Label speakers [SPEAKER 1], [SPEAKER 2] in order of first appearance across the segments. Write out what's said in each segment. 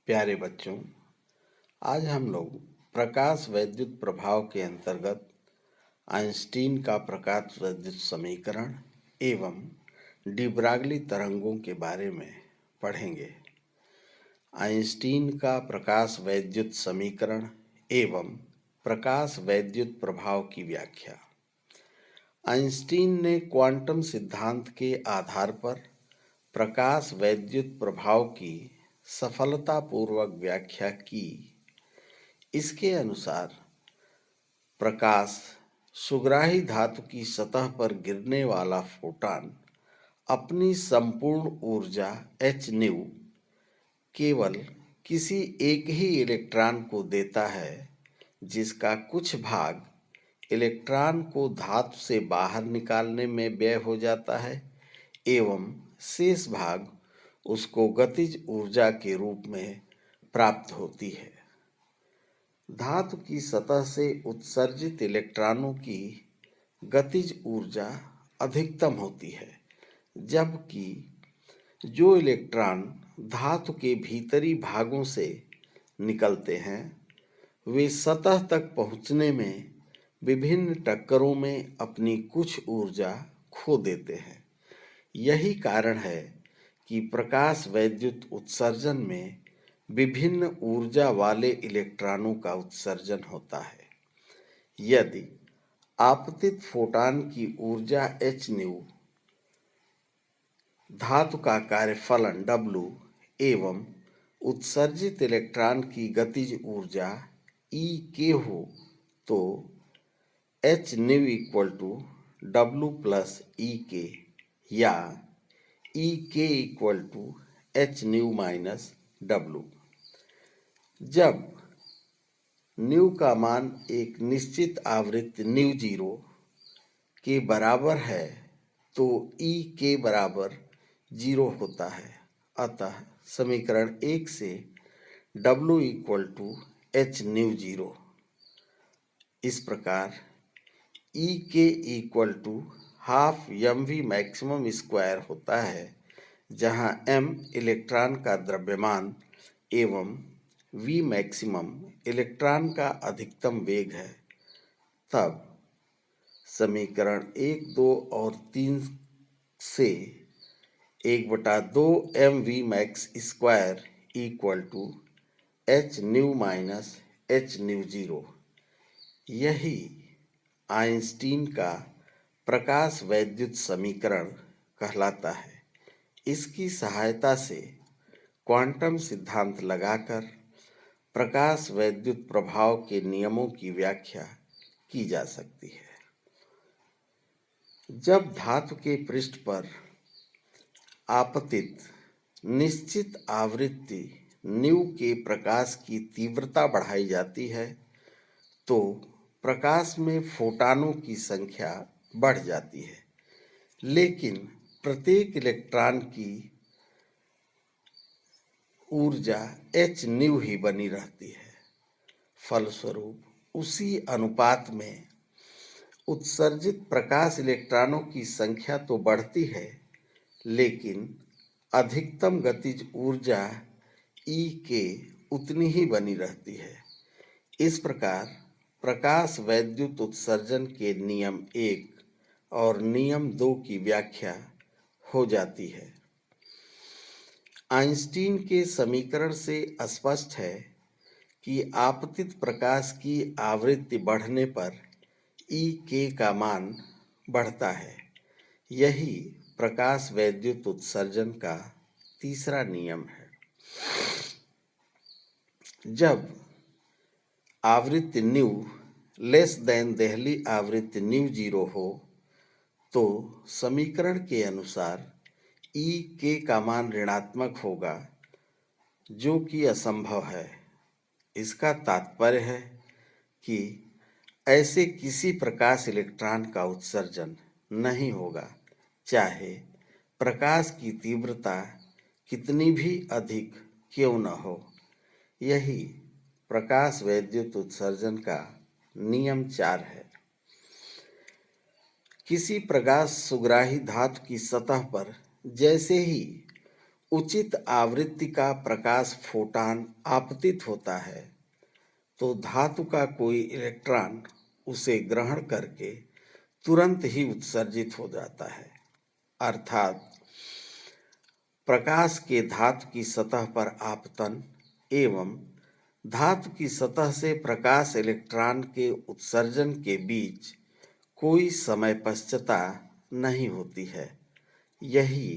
[SPEAKER 1] प्यारे बच्चों, आज हम लोग प्रकाश वैद्युत प्रभाव के अंतर्गत आइंस्टीन का प्रकाश वैद्युत समीकरण एवं डी ब्रागली तरंगों के बारे में पढ़ेंगे। आइंस्टीन का प्रकाश वैद्युत समीकरण एवं प्रकाश वैद्युत प्रभाव की व्याख्या। आइंस्टीन ने क्वांटम सिद्धांत के आधार पर प्रकाश वैद्युत प्रभाव की सफलतापूर्वक व्याख्या की। इसके अनुसार प्रकाश सुग्राही धातु की सतह पर गिरने वाला फोटॉन अपनी संपूर्ण ऊर्जा h न्यू केवल किसी एक ही इलेक्ट्रॉन को देता है, जिसका कुछ भाग इलेक्ट्रॉन को धातु से बाहर निकालने में व्यय हो जाता है एवं शेष भाग उसको गतिज ऊर्जा के रूप में प्राप्त होती है। धातु की सतह से उत्सर्जित इलेक्ट्रॉनों की गतिज ऊर्जा अधिकतम होती है, जबकि जो इलेक्ट्रॉन धातु के भीतरी भागों से निकलते हैं वे सतह तक पहुंचने में विभिन्न टक्करों में अपनी कुछ ऊर्जा खो देते हैं। यही कारण है कि प्रकाश वैद्युत उत्सर्जन में विभिन्न ऊर्जा वाले इलेक्ट्रॉनों का उत्सर्जन होता है। यदि आपतित फोटॉन की ऊर्जा h न्यू, धातु का कार्यफलन W एवं उत्सर्जित इलेक्ट्रॉन की गतिज ऊर्जा E k हो, तो h nu equal to W plus E k या E k equal to h nu minus W। जब न्यू का मान एक निश्चित आवृत्ति न्यू जीरो के बराबर है तो ई के बराबर जीरो होता है। अतः समीकरण 1 से W equal to h nu zero. इस प्रकार ई के equal to half m v maximum square होता है, जहाँ m इलेक्ट्रॉन का द्रव्यमान एवं v मैक्सिमम इलेक्ट्रॉन का अधिकतम वेग है। तब समीकरण 1, 2 और 3 से 1/2 mv max square equal to h nu minus h nu zero. यही आइंस्टीन का प्रकाश वैद्युत समीकरण कहलाता है। इसकी सहायता से क्वांटम सिद्धांत लगाकर प्रकाश वैद्युत प्रभाव के नियमों की व्याख्या की जा सकती है। जब धातु के पृष्ठ पर आपतित निश्चित आवृत्ति न्यू के प्रकाश की तीव्रता बढ़ाई जाती है तो प्रकाश में फोटॉनों की संख्या बढ़ जाती है, लेकिन प्रत्येक इलेक्ट्रॉन की ऊर्जा h न्यू ही बनी रहती है। फलस्वरूप उसी अनुपात में उत्सर्जित प्रकाश इलेक्ट्रॉनों की संख्या तो बढ़ती है, लेकिन अधिकतम गतिज ऊर्जा E के उतनी ही बनी रहती है। इस प्रकार प्रकाश वैद्युत उत्सर्जन के नियम 1 और नियम 2 की व्याख्या हो जाती है। आइंस्टीन के समीकरण से स्पष्ट है कि आपतित प्रकाश की आवृत्ति बढ़ने पर E k का मान बढ़ता है। यही प्रकाश वैद्युत उत्सर्जन का तीसरा नियम है। जब आवृत्ति न्यू लेस देन देहली आवृत्ति न्यू जीरो हो तो समीकरण के अनुसार E k का मान ऋणात्मक होगा, जो कि असंभव है। इसका तात्पर्य है कि ऐसे किसी प्रकाश इलेक्ट्रॉन का उत्सर्जन नहीं होगा, चाहे प्रकाश की तीव्रता कितनी भी अधिक क्यों न हो। यही प्रकाश वैद्युत उत्सर्जन का नियम 4 है। किसी प्रकाश सुग्राही धातु की सतह पर जैसे ही उचित आवृत्ति का प्रकाश फोटान आपतित होता है तो धातु का कोई इलेक्ट्रॉन उसे ग्रहण करके तुरंत ही उत्सर्जित हो जाता है। अर्थात प्रकाश के धातु की सतह पर आपतन एवं धातु की सतह से प्रकाश इलेक्ट्रॉन के उत्सर्जन के बीच कोई समय पश्चता नहीं होती है। यही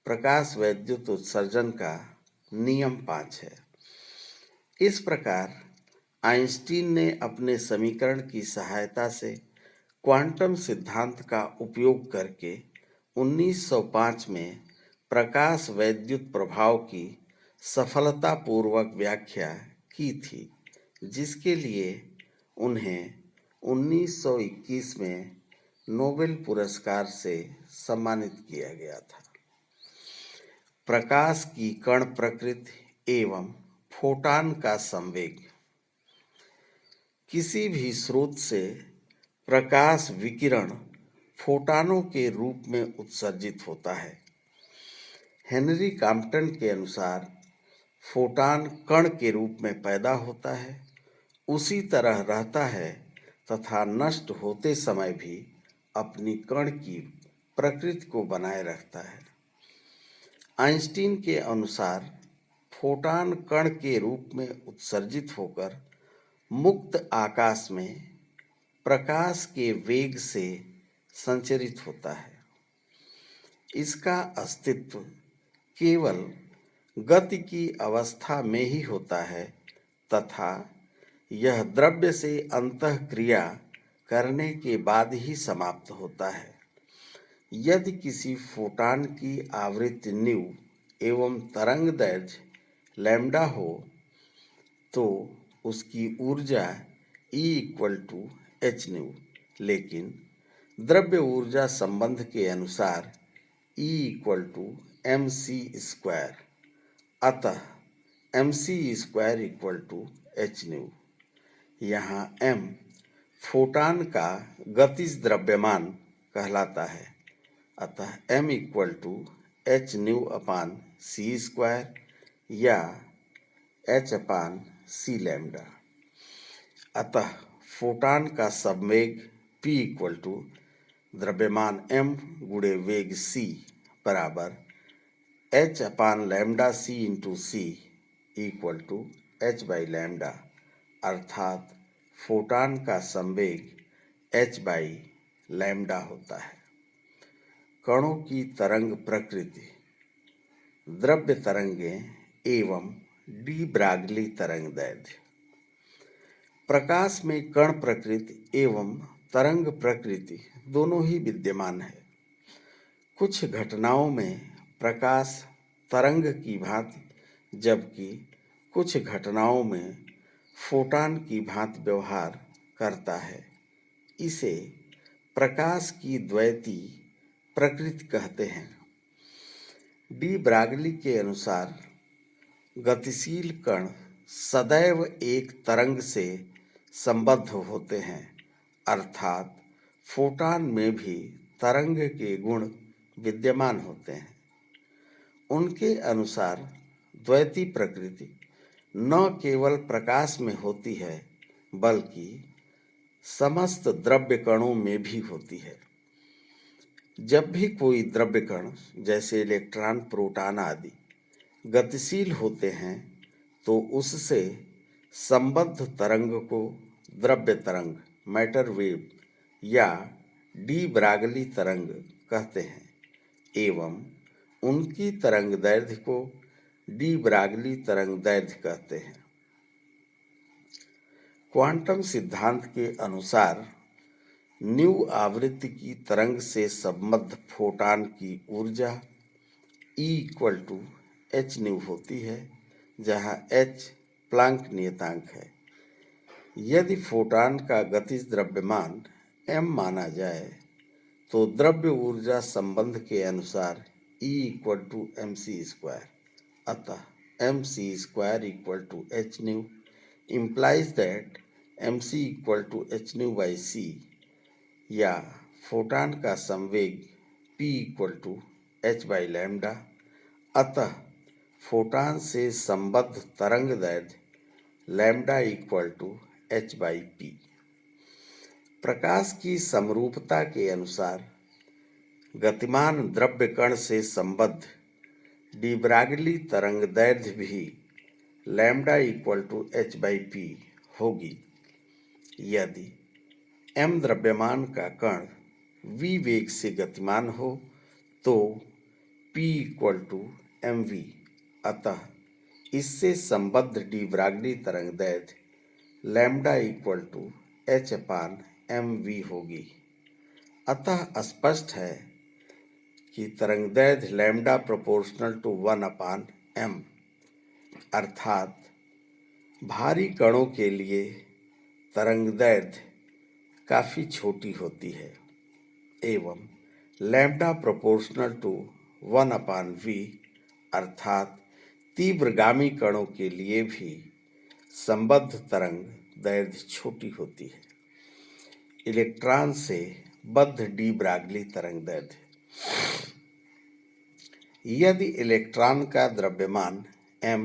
[SPEAKER 1] प्रकाश वैद्युत उत्सर्जन का नियम 5 है। इस प्रकार आइंस्टीन ने अपने समीकरण की सहायता से क्वांटम सिद्धांत का उपयोग करके 1905 में प्रकाश वैद्युत प्रभाव की सफलतापूर्वक व्याख्या की थी, जिसके लिए उन्हें 1921 में नोबेल पुरस्कार से सम्मानित किया गया था। प्रकाश की कण प्रकृति एवं फोटान का संवेग। किसी भी स्रोत से प्रकाश विकिरण फोटानों के रूप में उत्सर्जित होता है। हेनरी कॉम्पटन के अनुसार फोटान कण के रूप में पैदा होता है, उसी तरह रहता है तथा नष्ट होते समय भी अपनी कण की प्रकृति को बनाए रखता है। आइंस्टीन के अनुसार फोटान कण के रूप में उत्सर्जित होकर मुक्त आकाश में प्रकाश के वेग से संचरित होता है। इसका अस्तित्व केवल गति की अवस्था में ही होता है तथा यह द्रव्य से अंतःक्रिया करने के बाद ही समाप्त होता है। यदि किसी फोटान की आवृत्ति न्यू एवं तरंग दैर्ध्य लैम्डा हो तो उसकी ऊर्जा E = h न्यू, लेकिन द्रव्य ऊर्जा संबंध के अनुसार E = mc², अतः mc² = h न्यू। यहाँ m फोटान का गतिज द्रव्यमान कहलाता है, अतः m = h न्यू/c² या h/c लैम्डा। अतः फोटान का संवेग p = द्रव्यमान m गुणे वेग c बराबर h/λc × c = h/λ, अर्थात फोटान का संवेग h/λ होता है। कणों की तरंग प्रकृति, द्रव्य तरंगें एवं डी ब्रागली तरंग दैर्ध्य। प्रकाश में कण प्रकृति एवं तरंग प्रकृति दोनों ही विद्यमान है। कुछ घटनाओं में प्रकाश तरंग की भांति, जबकि कुछ घटनाओं में फोटान की भांति व्यवहार करता है। इसे प्रकाश की द्वैती प्रकृति कहते हैं। डी ब्रागली के अनुसार गतिशील कण सदैव एक तरंग से संबद्ध होते हैं, अर्थात फोटान में भी तरंग के गुण विद्यमान होते हैं। उनके अनुसार द्वैती प्रकृति न केवल प्रकाश में होती है बल्कि समस्त द्रव्य कणों में भी होती है। जब भी कोई द्रव्य कण जैसे इलेक्ट्रॉन, प्रोटॉन आदि गतिशील होते हैं तो उससे संबद्ध तरंग को द्रव्य तरंग, मैटर वेव या डी ब्रागली तरंग कहते हैं एवं उनकी तरंग दैर्ध्य को डी ब्रागली तरंग दैर्ध्य कहते हैं। क्वांटम सिद्धांत के अनुसार न्यू आवृत्ति की तरंग से संबद्ध फोटान की ऊर्जा E = h न्यू होती है, जहाँ h प्लांक नियतांक है। यदि फोटान का गतिज द्रव्यमान m माना जाए तो द्रव्य ऊर्जा संबंध के अनुसार E = mc², अतः mc² = h new implies that mc = h न्यू/c या फोटान का संवेग p = h/λ, अतः फोटान से संबद्ध तरंगदैर्ध्य लैम्डा इक्वल टू h/p। प्रकाश की समरूपता के अनुसार गतिमान द्रव्य कण से संबद्ध डी ब्रागली तरंगदैर्ध्य भी लैम्डा इक्वल टू h/p होगी। यदि m द्रव्यमान का कण v वेग से गतिमान हो तो p इक्वल टू mv। अतः इससे संबद्ध डी ब्रागली तरंगदैर्ध्य लैम्डा इक्वल टू h/mv होगी। अतः स्पष्ट है कि तरंगदैर्ध्य लैम्डा प्रोपोर्शनल टू 1/m अर्थात भारी कणों के लिए तरंगदैर्ध्य काफ़ी छोटी होती है एवं लैम्डा प्रोपोर्शनल टू 1/v अर्थात तीव्रगामी कणों के लिए भी संबद्ध तरंगदैर्ध्य छोटी होती है। इलेक्ट्रॉन से बद्ध डी ब्रागली तरंगदैर्ध्य। यदि इलेक्ट्रॉन का द्रव्यमान m,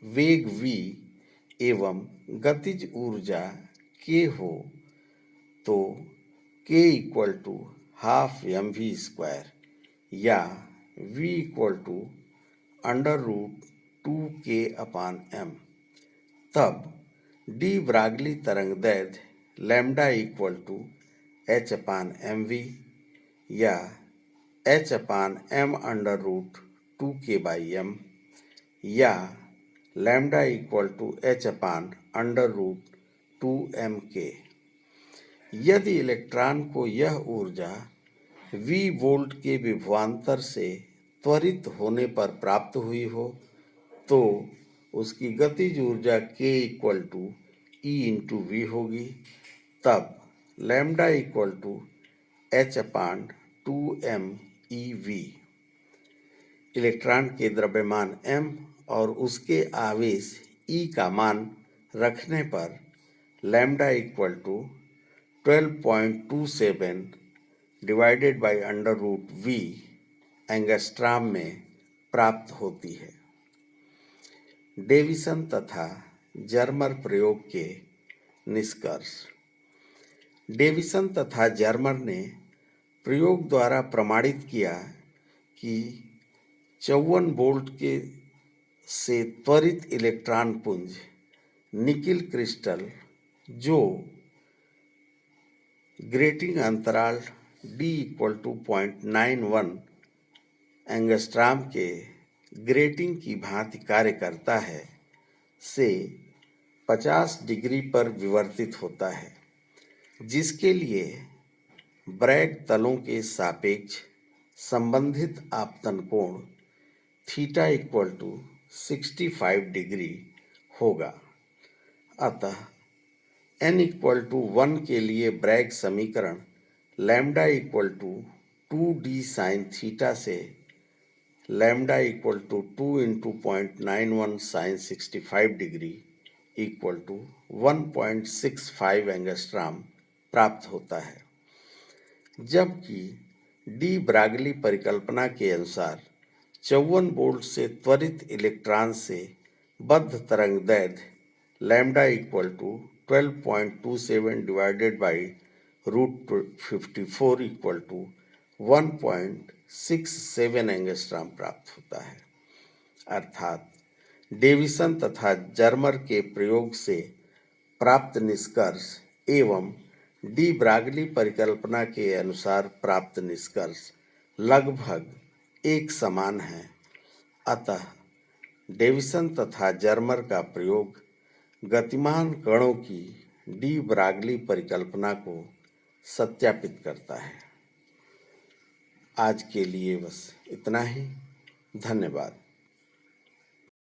[SPEAKER 1] वेग v एवं गतिज ऊर्जा k हो तो k equal to half mv² या v इक्वल टू √2k/m। तब डी ब्रागली तरंगदैर्ध्य लैम्डा इक्वल टू h/mv या h/m√2k/m या लैम्डा इक्वल टू h/√2mk। यदि इलेक्ट्रॉन को यह ऊर्जा v वोल्ट के विभवांतर से त्वरित होने पर प्राप्त हुई हो तो उसकी गतिज ऊर्जा k इक्वल टू E/v होगी। तब lambda equal to h/2mev। Electron के द्रव्यमान m और उसके आवेश E का मान रखने पर lambda equal to 12.27 divided by √v angstrom में प्राप्त होती है। डेविसन तथा जर्मर प्रयोग के निष्कर्ष। डेविसन तथा जर्मर ने प्रयोग द्वारा प्रमाणित किया कि 54 वोल्ट के से त्वरित इलेक्ट्रॉन पुंज निकिल क्रिस्टल जो ग्रेटिंग अंतराल d इक्वल टू 0.91 एंगस्ट्रॉम के ग्रेटिंग की भांति कार्य करता है से 50 डिग्री पर विवर्तित होता है, जिसके लिए ब्रैग तलों के सापेक्ष संबंधित आपतन कोण थीटा इक्वल टू 65 डिग्री होगा। अतः n इक्वल टू 1 के लिए ब्रैग समीकरण lambda equal to 2d sine theta से lambda equal to 2 into 0.91 sine 65 degree equal to 1.65 angstrom प्राप्त होता है। जबकि डी ब्रागली परिकल्पना के अनुसार 54 वोल्ट से त्वरित इलेक्ट्रॉन से बद्ध तरंगदैर्ध्य lambda equal to 12.27 divided by √54 equal to 1.67 angstrom प्राप्त होता है। अर्थात डेविसन तथा जर्मर के प्रयोग से प्राप्त निष्कर्ष एवं डी ब्रागली परिकल्पना के अनुसार प्राप्त निष्कर्ष लगभग एक समान है। अतः डेविसन तथा जर्मर का प्रयोग गतिमान कणों की डी ब्रागली परिकल्पना को सत्यापित करता है। आज के लिए बस इतना ही। धन्यवाद।